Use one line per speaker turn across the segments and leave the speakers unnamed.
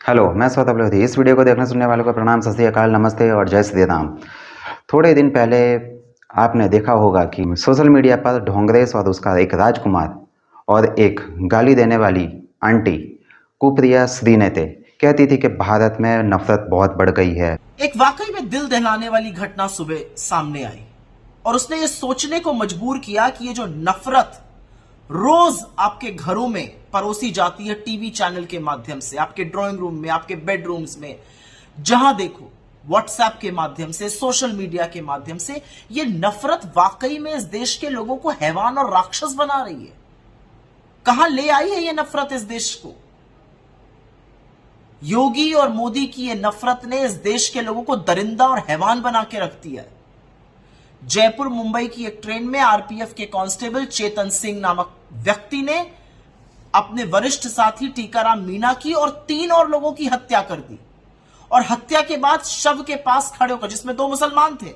Hello, मैं स्वतः अवलोधी। इस वीडियो को देखने सुनने वालों को प्रणाम, सत श्री अकाल, नमस्ते और जय श्री राम। थोड़े दिन पहले आपने देखा होगा कि सोशल मीडिया पर ढोंगरेश और उसका एक राजकुमार और एक गाली देने वाली आंटी कुप्रिया श्रीनेते कहती थी कि भारत में नफरत बहुत बढ़ गई है।
एक वाकई में दिल दहलाने वाली घटना सुबह सामने आई और उसने ये सोचने को मजबूर किया कि ये जो नफरत रोज आपके घरों में परोसी जाती है, टीवी चैनल के माध्यम से, आपके ड्राइंग रूम में, आपके बेडरूम्स में, जहां देखो, व्हाट्सएप के माध्यम से, सोशल मीडिया के माध्यम से, ये नफरत वाकई में इस देश के लोगों को हैवान और राक्षस बना रही है। कहां ले आई है ये नफरत इस देश को? योगी और मोदी की ये नफरत ने इस देश के लोगों को दरिंदा और हैवान बना के रख दिया है। जयपुर मुंबई की एक ट्रेन में आरपीएफ के कांस्टेबल चेतन सिंह नामक व्यक्ति ने अपने वरिष्ठ साथी टीकाराम मीणा की और 3 और लोगों की हत्या कर दी और हत्या के बाद शव के पास खड़े होकर, जिसमें 2 मुसलमान थे,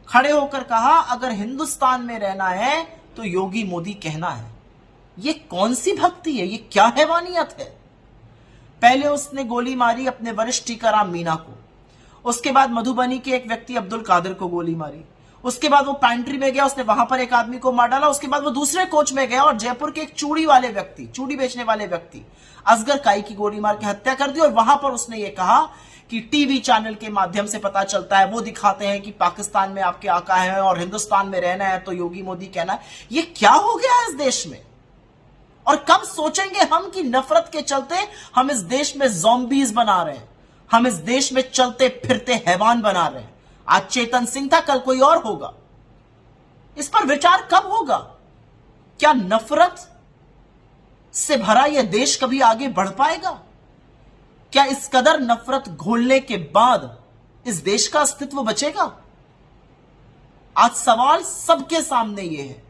खड़े होकर कहा, अगर हिंदुस्तान में रहना है तो योगी मोदी कहना है। ये कौन सी भक्ति है? ये क्या हैवानियत है? पहले उसने गोली मारी अपने वरिष्ठ टीकाराम मीणा को, उसके बाद मधुबनी के एक व्यक्ति अब्दुल कादिर को गोली मारी, उसके बाद वो पैंट्री में गया, उसने वहां पर एक आदमी को मार डाला, उसके बाद वो दूसरे कोच में गया और जयपुर के एक चूड़ी बेचने वाले व्यक्ति असगर काई की गोली मार के हत्या कर दी। और वहां पर उसने ये कहा कि टीवी चैनल के माध्यम से पता चलता है, वो दिखाते हैं कि पाकिस्तान में आपके आका है और हिंदुस्तान में रहना है तो योगी मोदी कहना है। ये क्या हो गया है इस देश में? और कब सोचेंगे हम कि नफरत के चलते हम इस देश में ज़ॉम्बीज बना रहे हैं, हम इस देश में चलते फिरते हैवान बना रहे हैं। आज चेतन सिंह था, कल कोई और होगा। इस पर विचार कब होगा? क्या नफरत से भरा यह देश कभी आगे बढ़ पाएगा? क्या इस कदर नफरत घोलने के बाद इस देश का अस्तित्व बचेगा? आज सवाल सबके सामने यह है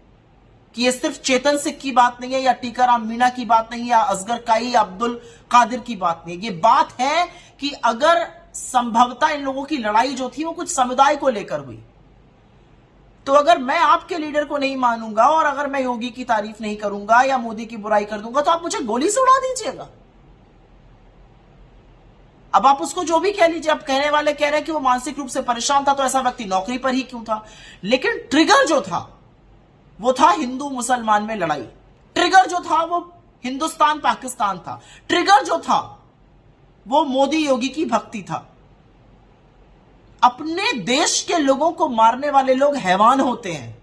कि यह सिर्फ चेतन सिंह की बात नहीं है, या टीकाराम मीणा की बात नहीं है, या असगर काई या अब्दुल कादिर की बात नहीं है। यह बात है कि अगर संभवतः इन लोगों की लड़ाई जो थी वो कुछ समुदाय को लेकर हुई, तो अगर मैं आपके लीडर को नहीं मानूंगा और अगर मैं योगी की तारीफ नहीं करूंगा या मोदी की बुराई कर दूंगा तो आप मुझे गोली से उड़ा दीजिएगा। अब आप उसको जो भी कह लीजिए, आप कहने वाले कह रहे हैं कि वो मानसिक रूप से परेशान था, तो ऐसा व्यक्ति नौकरी पर ही क्यों था? लेकिन ट्रिगर जो था वो था हिंदू मुसलमान में लड़ाई, ट्रिगर जो था वो हिंदुस्तान पाकिस्तान था, ट्रिगर जो था वो मोदी योगी की भक्ति था। अपने देश के लोगों को मारने वाले लोग हैवान होते हैं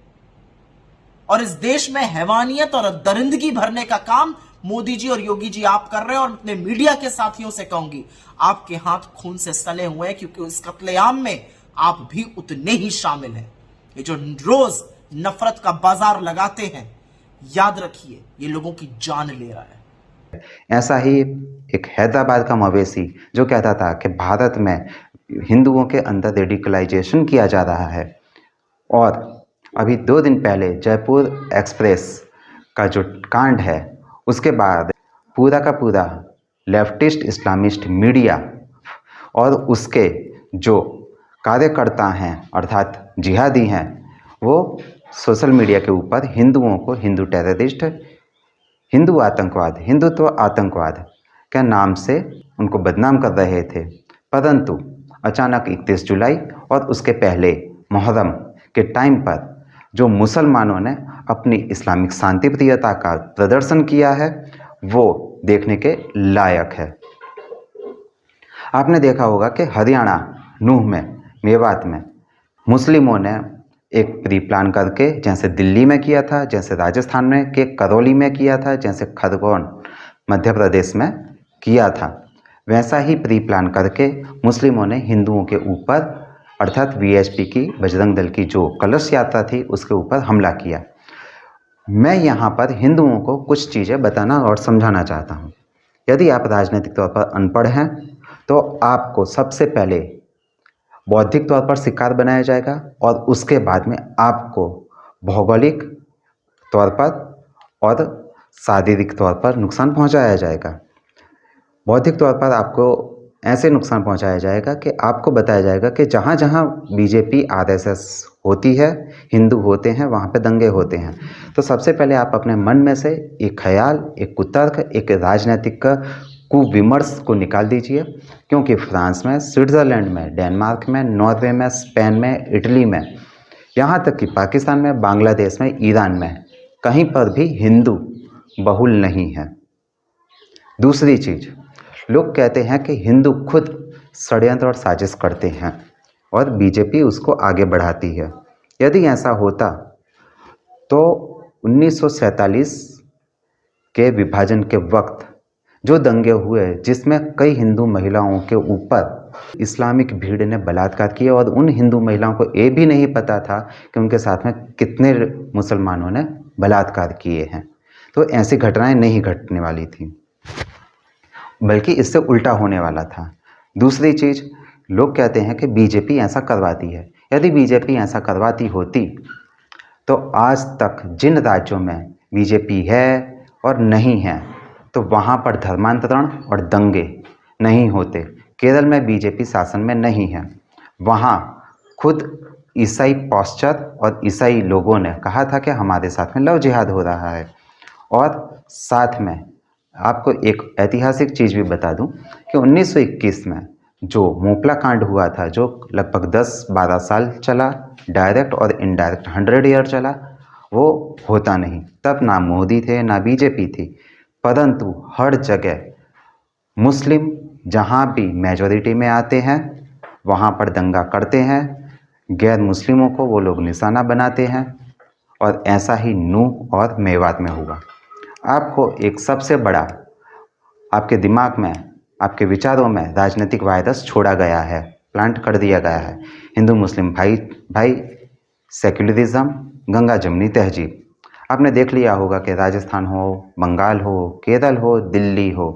और इस देश में हैवानियत और दरिंदगी भरने का काम मोदी जी और योगी जी आप कर रहे हैं। और अपने मीडिया के साथियों से कहूंगी, आपके हाथ खून से सने हुए हैं, क्योंकि इस कत्लेआम में आप भी उतने ही शामिल हैं। ये जो रोज नफरत का बाजार लगाते हैं, याद रखिए ये लोगों की जान ले रहा है।
ऐसा ही एक हैदराबाद का मवेशी जो कहता था कि भारत में हिंदुओं के अंदर रेडिकलाइजेशन किया जा रहा है, और अभी 2 दिन पहले जयपुर एक्सप्रेस का जो कांड है, उसके बाद पूरा का पूरा लेफ्टिस्ट इस्लामिस्ट मीडिया और उसके जो कार्यकर्ता हैं अर्थात जिहादी हैं, वो सोशल मीडिया के ऊपर हिंदुओं को हिंदू टेररिस्ट, हिंदू आतंकवाद, हिंदुत्व आतंकवाद के नाम से उनको बदनाम कर रहे थे। परंतु अचानक 31 जुलाई और उसके पहले मुहर्रम के टाइम पर जो मुसलमानों ने अपनी इस्लामिक शांति प्रियता का प्रदर्शन किया है, वो देखने के लायक है। आपने देखा होगा कि हरियाणा नूह में, मेवात में मुस्लिमों ने एक प्री प्लान करके, जैसे दिल्ली में किया था, जैसे राजस्थान में के करौली में किया था, जैसे खरगोन मध्य प्रदेश में किया था, वैसा ही प्री प्लान करके मुस्लिमों ने हिंदुओं के ऊपर अर्थात वीएचपी की, बजरंग दल की जो कलश यात्रा थी, उसके ऊपर हमला किया। मैं यहाँ पर हिंदुओं को कुछ चीज़ें बताना और समझाना चाहता हूँ। यदि आप राजनीतिक तौर पर अनपढ़ हैं तो आपको सबसे पहले बौद्धिक तौर पर शिकार बनाया जाएगा और उसके बाद में आपको भौगोलिक तौर पर और शारीरिक तौर पर नुकसान पहुंचाया जाएगा। बौद्धिक तौर पर आपको ऐसे नुकसान पहुंचाया जाएगा कि आपको बताया जाएगा कि जहाँ जहाँ बीजेपी आरएसएस होती है, हिंदू होते हैं, वहाँ पे दंगे होते हैं। तो सबसे पहले आप अपने मन में से एक ख्याल, एक कुतर्क, एक राजनीतिक कुविमर्श को निकाल दीजिए, क्योंकि फ्रांस में, स्विट्ज़रलैंड में, डेनमार्क में, नॉर्वे में, स्पेन में, इटली में, यहाँ तक कि पाकिस्तान में, बांग्लादेश में, ईरान में कहीं पर भी हिंदू बहुल नहीं है। दूसरी चीज़, लोग कहते हैं कि हिंदू खुद षड्यंत्र और साजिश करते हैं और बीजेपी उसको आगे बढ़ाती है। यदि ऐसा होता तो 1947 के विभाजन के वक्त जो दंगे हुए जिसमें कई हिंदू महिलाओं के ऊपर इस्लामिक भीड़ ने बलात्कार किया और उन हिंदू महिलाओं को ये भी नहीं पता था कि उनके साथ में कितने मुसलमानों ने बलात्कार किए हैं, तो ऐसी घटनाएं नहीं घटने वाली थी, बल्कि इससे उल्टा होने वाला था। दूसरी चीज़, लोग कहते हैं कि बीजेपी ऐसा करवाती है। यदि बीजेपी ऐसा करवाती होती तो आज तक जिन राज्यों में बीजेपी है और नहीं है तो वहाँ पर धर्मांतरण और दंगे नहीं होते। केरल में बीजेपी शासन में नहीं है, वहाँ खुद ईसाई पाश्चर और ईसाई लोगों ने कहा था कि हमारे साथ में लव जिहाद हो रहा है। और साथ में आपको एक ऐतिहासिक चीज़ भी बता दूं कि 1921 में जो मोपला कांड हुआ था, जो लगभग 10-12 साल चला, डायरेक्ट और इनडायरेक्ट 100 ईयर चला, वो होता नहीं। तब ना मोदी थे ना बीजेपी थी, परंतु हर जगह मुस्लिम जहाँ भी मेजॉरिटी में आते हैं वहाँ पर दंगा करते हैं, गैर मुस्लिमों को वो लोग निशाना बनाते हैं, और ऐसा ही नूह और मेवात में हुआ। आपको एक सबसे बड़ा आपके दिमाग में, आपके विचारों में राजनीतिक वायरस छोड़ा गया है, प्लांट कर दिया गया है। हिंदू मुस्लिम भाई, सेक्युलरिज्म, गंगा जमनी तहजीब। आपने देख लिया होगा कि राजस्थान हो, बंगाल हो, केरल हो, दिल्ली हो,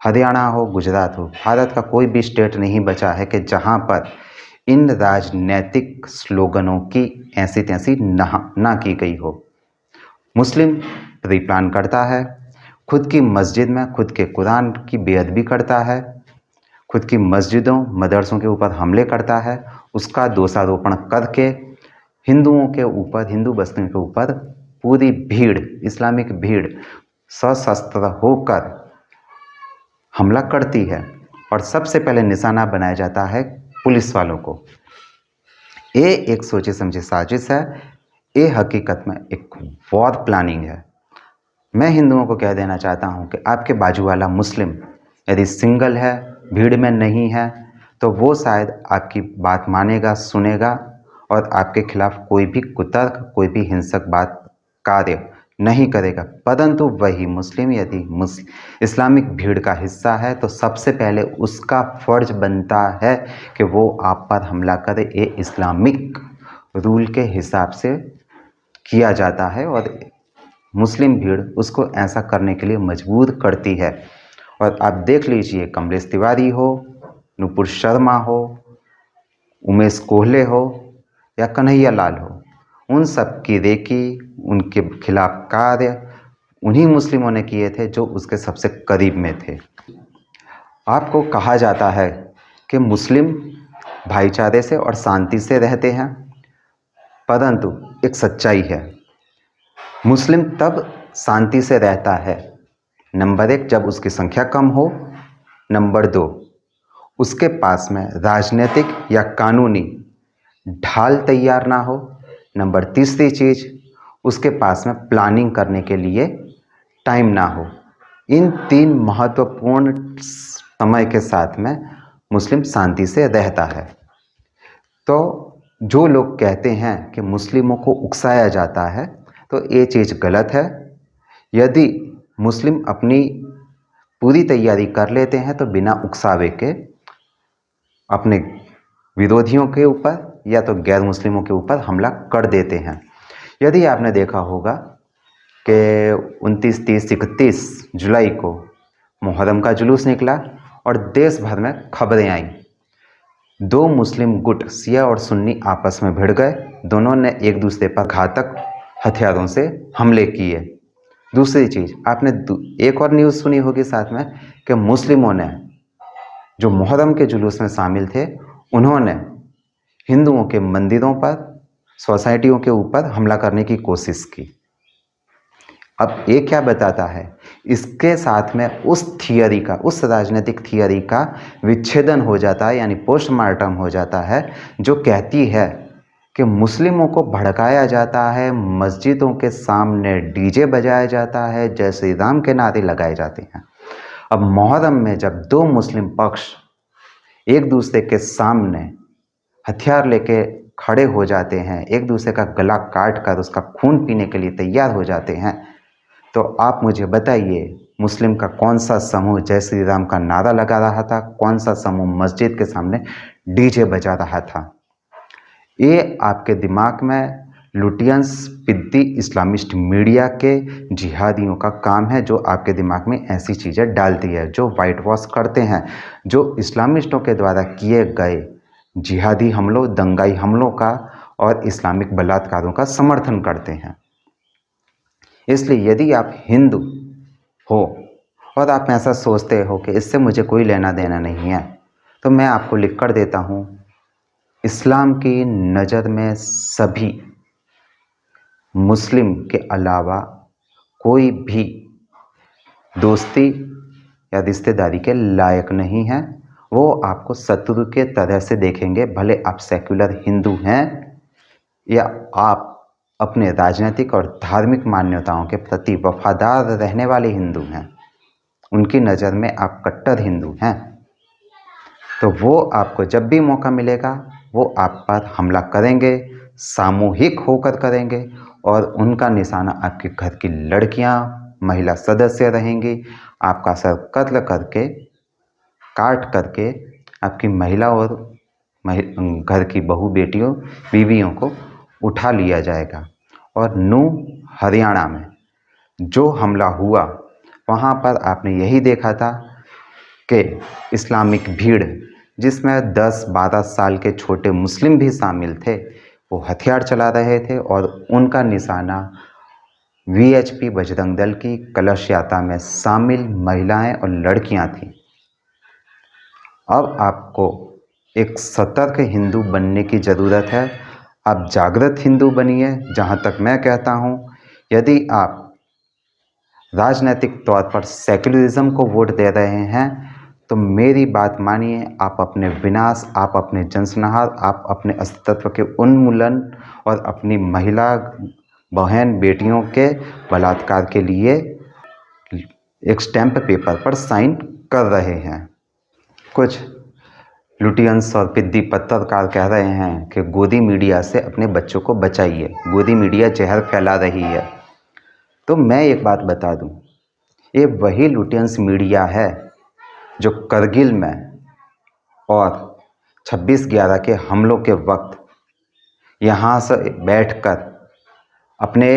हरियाणा हो, गुजरात हो, भारत का कोई भी स्टेट नहीं बचा है कि जहाँ पर इन राजनैतिक स्लोगनों की ऐसी तैसी ना की गई हो। मुस्लिम प्री प्लान करता है, खुद की मस्जिद में खुद के कुरान की बेअदबी करता है, खुद की मस्जिदों मदरसों के ऊपर हमले करता है, उसका दोषारोपण करके हिंदुओं के ऊपर, हिंदू बस्तियों के ऊपर पूरी भीड़, इस्लामिक भीड़ सशस्त्र होकर हमला करती है और सबसे पहले निशाना बनाया जाता है पुलिस वालों को। ये एक सोचे समझे साजिश है, ये हकीकत में एक वॉर प्लानिंग है। मैं हिंदुओं को कह देना चाहता हूँ कि आपके बाजू वाला मुस्लिम यदि सिंगल है, भीड़ में नहीं है, तो वो शायद आपकी बात मानेगा, सुनेगा और आपके खिलाफ कोई भी कुतर्क, कोई भी हिंसक बात कार्य नहीं करेगा। परंतु वही मुस्लिम यदि इस्लामिक भीड़ का हिस्सा है तो सबसे पहले उसका फर्ज बनता है कि वो आप पर हमला करे। ये इस्लामिक रूल के हिसाब से किया जाता है और मुस्लिम भीड़ उसको ऐसा करने के लिए मजबूर करती है। और आप देख लीजिए, कमलेश तिवारी हो, नुपुर शर्मा हो, उमेश कोहले हो या कन्हैया लाल हो, उन सब की रेकी, उनके खिलाफ कार्य उन्हीं मुस्लिमों ने किए थे जो उसके सबसे करीब में थे। आपको कहा जाता है कि मुस्लिम भाईचारे से और शांति से रहते हैं, परंतु एक सच्चाई है, मुस्लिम तब शांति से रहता है, नंबर 1 जब उसकी संख्या कम हो, नंबर 2 उसके पास में राजनीतिक या कानूनी ढाल तैयार ना हो, नंबर तीसरी चीज़ उसके पास में प्लानिंग करने के लिए टाइम ना हो। इन 3 महत्वपूर्ण समय के साथ में मुस्लिम शांति से रहता है। तो जो लोग कहते हैं कि मुस्लिमों को उकसाया जाता है, तो ये चीज़ गलत है। यदि मुस्लिम अपनी पूरी तैयारी कर लेते हैं तो बिना उकसावे के अपने विरोधियों के ऊपर या तो गैर मुस्लिमों के ऊपर हमला कर देते हैं। यदि आपने देखा होगा कि 29, 30, 31 जुलाई को मुहर्रम का जुलूस निकला और देश भर में खबरें आईं। 2 मुस्लिम गुट शिया और सुन्नी आपस में भिड़ गए, दोनों ने एक दूसरे पर घातक हथियारों से हमले किए। दूसरी चीज़, आपने एक और न्यूज़ सुनी होगी साथ में कि मुस्लिमों ने जो मुहर्रम के जुलूस में शामिल थे, उन्होंने हिंदुओं के मंदिरों पर, सोसाइटियों के ऊपर हमला करने की कोशिश की। अब ये क्या बताता है, इसके साथ में उस थियरी का, उस राजनीतिक थियरी का विच्छेदन हो जाता है, यानी पोस्टमार्टम हो जाता है, जो कहती है कि मुस्लिमों को भड़काया जाता है, मस्जिदों के सामने डीजे बजाया जाता है, जय श्री राम के नारे लगाए जाते हैं। अब मुहर्रम में जब दो मुस्लिम पक्ष एक दूसरे के सामने हथियार लेके खड़े हो जाते हैं, एक दूसरे का गला काट कर उसका खून पीने के लिए तैयार हो जाते हैं, तो आप मुझे बताइए, मुस्लिम का कौन सा समूह जय श्री राम का नारा लगा रहा था, कौन सा समूह मस्जिद के सामने डीजे बजा रहा था? ये आपके दिमाग में लुटियंस पिद्दी इस्लामिस्ट मीडिया के जिहादियों का काम है, जो आपके दिमाग में ऐसी चीज़ें डालती है, जो वाइट वॉश करते हैं, जो इस्लामिस्टों के द्वारा किए गए जिहादी हमलों, दंगाई हमलों का और इस्लामिक बलात्कारों का समर्थन करते हैं। इसलिए यदि आप हिंदू हो और आप ऐसा सोचते हो कि इससे मुझे कोई लेना देना नहीं है, तो मैं आपको लिख कर देता हूँ, इस्लाम की नज़र में सभी मुस्लिम के अलावा कोई भी दोस्ती या रिश्तेदारी के लायक नहीं है। वो आपको शत्रु के तरह से देखेंगे, भले आप सेक्युलर हिंदू हैं या आप अपने राजनीतिक और धार्मिक मान्यताओं के प्रति वफादार रहने वाले हिंदू हैं। उनकी नज़र में आप कट्टर हिंदू हैं, तो वो आपको जब भी मौका मिलेगा वो आप पर हमला करेंगे, सामूहिक होकर करेंगे, और उनका निशाना आपके घर की लड़कियां, महिला सदस्य रहेंगी। आपका सर कत्ल करके, काट करके आपकी महिला और घर की बहू बेटियों, बीवियों को उठा लिया जाएगा। और नूंह हरियाणा में जो हमला हुआ, वहाँ पर आपने यही देखा था कि इस्लामिक भीड़, जिसमें 10-12 साल के छोटे मुस्लिम भी शामिल थे, वो हथियार चला रहे थे और उनका निशाना वीएचपी बजरंग दल की कलश यात्रा में शामिल महिलाएं और लड़कियां थीं। अब आपको एक सतर्क हिंदू बनने की ज़रूरत है। आप जागृत हिंदू बनिए। जहाँ तक मैं कहता हूँ, यदि आप राजनीतिक तौर पर सेक्युलरिज्म को वोट दे रहे हैं, तो मेरी बात मानिए, आप अपने विनाश, आप अपने जनसंहार, आप अपने अस्तित्व के उन्मूलन और अपनी महिला बहन बेटियों के बलात्कार के लिए एक स्टैम्प पेपर पर साइन कर रहे हैं। कुछ लुटियंस और पिद्दी पत्रकार कह रहे हैं कि गोदी मीडिया से अपने बच्चों को बचाइए, गोदी मीडिया जहर फैला रही है। तो मैं एक बात बता दूं, ये वही लुटियंस मीडिया है जो करगिल में और 26/11 के हमलों के वक्त यहाँ से बैठकर अपने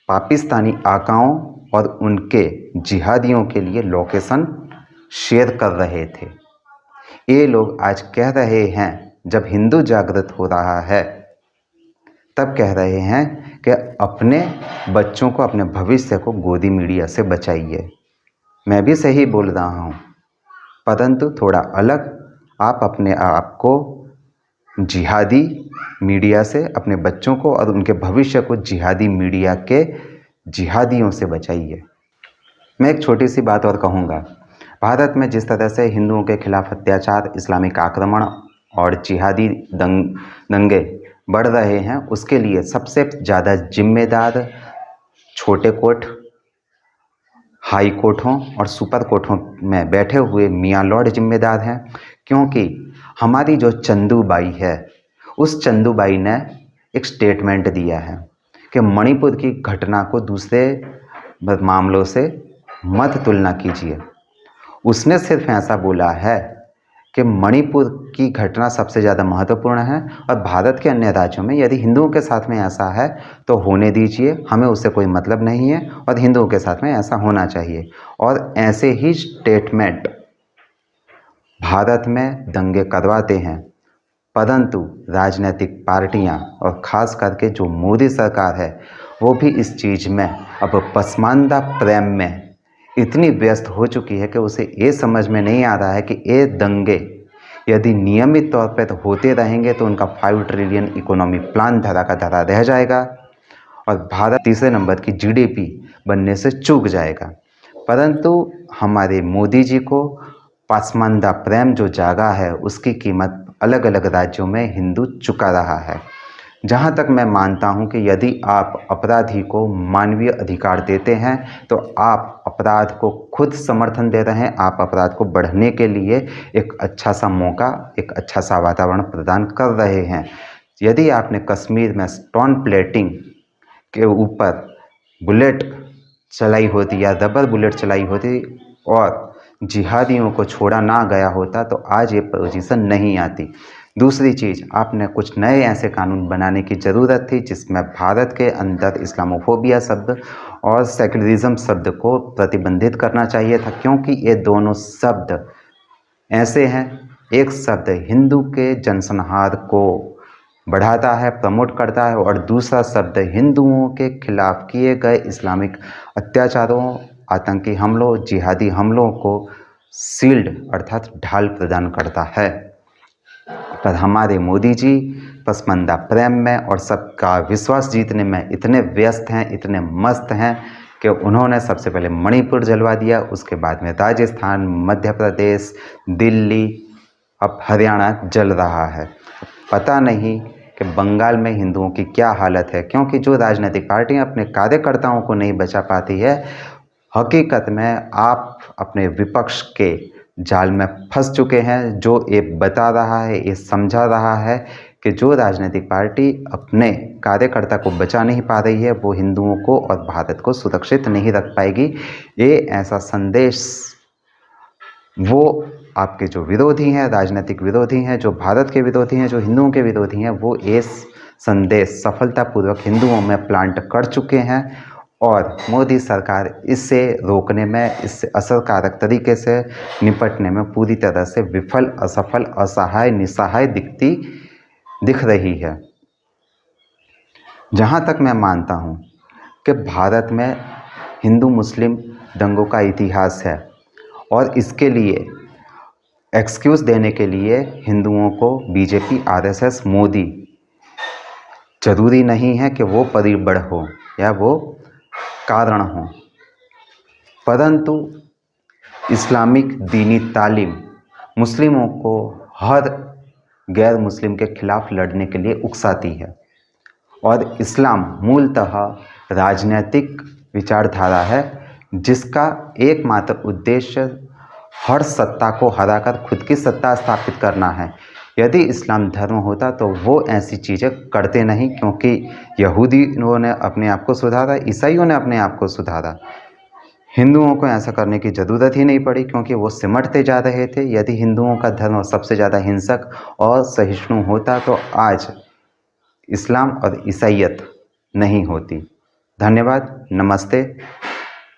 पाकिस्तानी आकाओं और उनके जिहादियों के लिए लोकेशन शेयर कर रहे थे। ये लोग आज कह रहे हैं, जब हिंदू जागृत हो रहा है, तब कह रहे हैं कि अपने बच्चों को, अपने भविष्य को गोदी मीडिया से बचाइए। मैं भी सही बोल रहा हूँ, परंतु थोड़ा अलग। आप अपने आप को जिहादी मीडिया से, अपने बच्चों को और उनके भविष्य को जिहादी मीडिया के जिहादियों से बचाइए। मैं एक छोटी सी बात और कहूँगा। भारत में जिस तरह से हिंदुओं के खिलाफ अत्याचार, इस्लामिक आक्रमण और जिहादी दंगे बढ़ रहे हैं, उसके लिए सबसे ज़्यादा जिम्मेदार छोटे कोर्ट, हाई कोर्टों और सुपर कोर्टों में बैठे हुए मियाँ लॉर्ड जिम्मेदार हैं। क्योंकि हमारी जो चंदूबाई है, उस चंदूबाई ने एक स्टेटमेंट दिया है कि मणिपुर की घटना को दूसरे मामलों से मत तुलना कीजिए। उसने सिर्फ ऐसा बोला है कि मणिपुर की घटना सबसे ज़्यादा महत्वपूर्ण है, और भारत के अन्य राज्यों में यदि हिंदुओं के साथ में ऐसा है तो होने दीजिए, हमें उससे कोई मतलब नहीं है, और हिंदुओं के साथ में ऐसा होना चाहिए। और ऐसे ही स्टेटमेंट भारत में दंगे करवाते हैं, परंतु राजनीतिक पार्टियां और ख़ास करके जो मोदी सरकार है, वो भी इस चीज़ में अब पसमानदा प्रेम में इतनी व्यस्त हो चुकी है कि उसे ये समझ में नहीं आ रहा है कि ये दंगे यदि नियमित तौर पर होते रहेंगे तो उनका 5 ट्रिलियन इकोनॉमी प्लान धरा का धरा रह जाएगा, और भारत तीसरे नंबर की जीडीपी बनने से चूक जाएगा। परंतु हमारे मोदी जी को पासमानदा प्रेम जो जागा है उसकी कीमत अलग अलग राज्यों में हिंदू चुका रहा है। जहाँ तक मैं मानता हूँ कि यदि आप अपराधी को मानवीय अधिकार देते हैं तो आप अपराध को खुद समर्थन दे रहे हैं, आप अपराध को बढ़ने के लिए एक अच्छा सा मौका, एक अच्छा सा वातावरण प्रदान कर रहे हैं। यदि आपने कश्मीर में स्टोन प्लेटिंग के ऊपर बुलेट चलाई होती या रबर बुलेट चलाई होती और जिहादियों को छोड़ा ना गया होता तो आज ये पोजीशन नहीं आती। दूसरी चीज़, आपने कुछ नए ऐसे कानून बनाने की ज़रूरत थी जिसमें भारत के अंदर इस्लामोफोबिया शब्द और सेकुलरिज्म शब्द को प्रतिबंधित करना चाहिए था, क्योंकि ये दोनों शब्द ऐसे हैं, एक शब्द हिंदू के जनसंहार को बढ़ाता है, प्रमोट करता है, और दूसरा शब्द हिंदुओं के खिलाफ किए गए इस्लामिक अत्याचारों, आतंकी हमलों, जिहादी हमलों को शील्ड अर्थात ढाल प्रदान करता है। पर हमारे मोदी जी पसमानदा प्रेम में और सबका विश्वास जीतने में इतने व्यस्त हैं, इतने मस्त हैं कि उन्होंने सबसे पहले मणिपुर जलवा दिया, उसके बाद में राजस्थान, मध्य प्रदेश, दिल्ली, अब हरियाणा जल रहा है। पता नहीं कि बंगाल में हिंदुओं की क्या हालत है, क्योंकि जो राजनीतिक पार्टियां अपने कार्यकर्ताओं को नहीं बचा पाती है, हकीकत में आप अपने विपक्ष के जाल में फंस चुके हैं। जो ये बता रहा है, ये समझा रहा है कि जो राजनीतिक पार्टी अपने कार्यकर्ता को बचा नहीं पा रही है वो हिंदुओं को और भारत को सुरक्षित नहीं रख पाएगी। ये ऐसा संदेश वो आपके जो विरोधी हैं, राजनीतिक विरोधी हैं, जो भारत के विरोधी हैं, जो हिंदुओं के विरोधी हैं, वो ये संदेश सफलतापूर्वक हिंदुओं में प्लांट कर चुके हैं और मोदी सरकार इससे रोकने में, इससे असरकारक तरीके से निपटने में पूरी तरह से विफल, असफल, असहाय, निसहाय दिख रही है। जहाँ तक मैं मानता हूँ कि भारत में हिंदू मुस्लिम दंगों का इतिहास है और इसके लिए एक्सक्यूज़ देने के लिए हिंदुओं को बीजेपी, आरएसएस, मोदी जरूरी नहीं है कि वो परिबड़ हो या वो कारण हो, परंतु इस्लामिक दीनी तालीम मुस्लिमों को हर गैर मुस्लिम के खिलाफ लड़ने के लिए उकसाती है और इस्लाम मूलतः राजनीतिक विचारधारा है जिसका एकमात्र उद्देश्य हर सत्ता को हराकर खुद की सत्ता स्थापित करना है। यदि इस्लाम धर्म होता तो वो ऐसी चीज़ें करते नहीं, क्योंकि यहूदियों ने अपने आप को सुधारा, ईसाइयों ने अपने आप को सुधारा, हिंदुओं को ऐसा करने की ज़रूरत ही नहीं पड़ी, क्योंकि वो सिमटते जा रहे थे। यदि हिंदुओं का धर्म सबसे ज़्यादा हिंसक और सहिष्णु होता तो आज इस्लाम और ईसाइयत नहीं होती। धन्यवाद, नमस्ते।